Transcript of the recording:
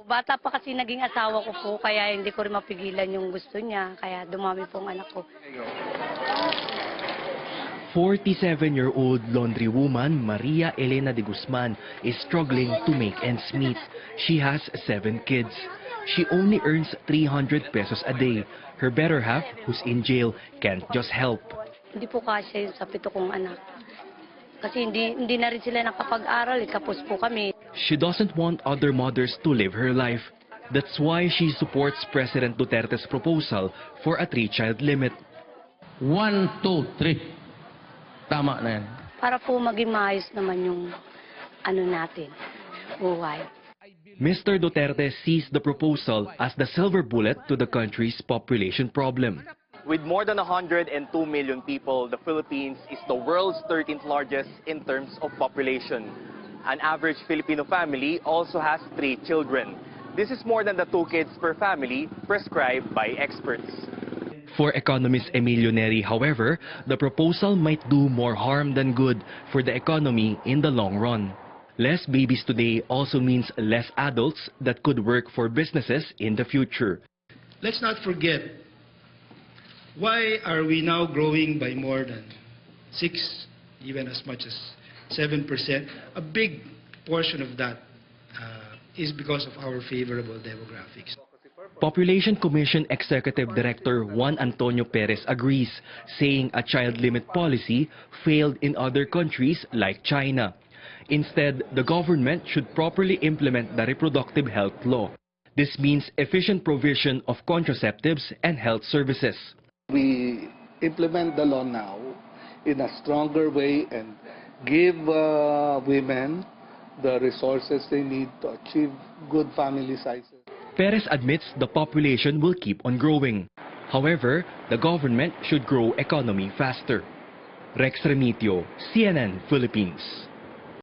Bata pa kasi naging asawa ko po, kaya hindi ko rin mapigilan yung gusto niya, kaya dumami pong anak ko. 47-year-old laundry woman Maria Elena de Guzman is struggling to make ends meet. She has 7 kids. She only earns 300 pesos a day. Her better half, who's in jail, can't just help. Hindi po kasya yun sa 7 kong anak. Kasi hindi na rin sila nakapag-aral, tapos po kami. She doesn't want other mothers to live her life. That's why she supports President Duterte's proposal for a 3-child limit. 1, 2, 3. Tama na yan. Para po maging maayos naman yung natin, buhay. Mr. Duterte sees the proposal as the silver bullet to the country's population problem. With more than 102 million people, the Philippines is the world's 13th largest in terms of population. An average Filipino family also has 3 children. This is more than the 2 kids per family prescribed by experts. For economist Emilio Neri, however, the proposal might do more harm than good for the economy in the long run. Less babies today also means less adults that could work for businesses in the future. Let's not forget, why are we now growing by more than 6, even as much as 7%? A big portion of that is because of our favorable demographics. Population Commission Executive Director Juan Antonio Perez agrees, saying a child limit policy failed in other countries like China. Instead, the government should properly implement the reproductive health law. This means efficient provision of contraceptives and health services. We implement the law now in a stronger way and give women the resources they need to achieve good family sizes. Perez admits the population will keep on growing. However, the government should grow economy faster. Rex Remitio, CNN Philippines.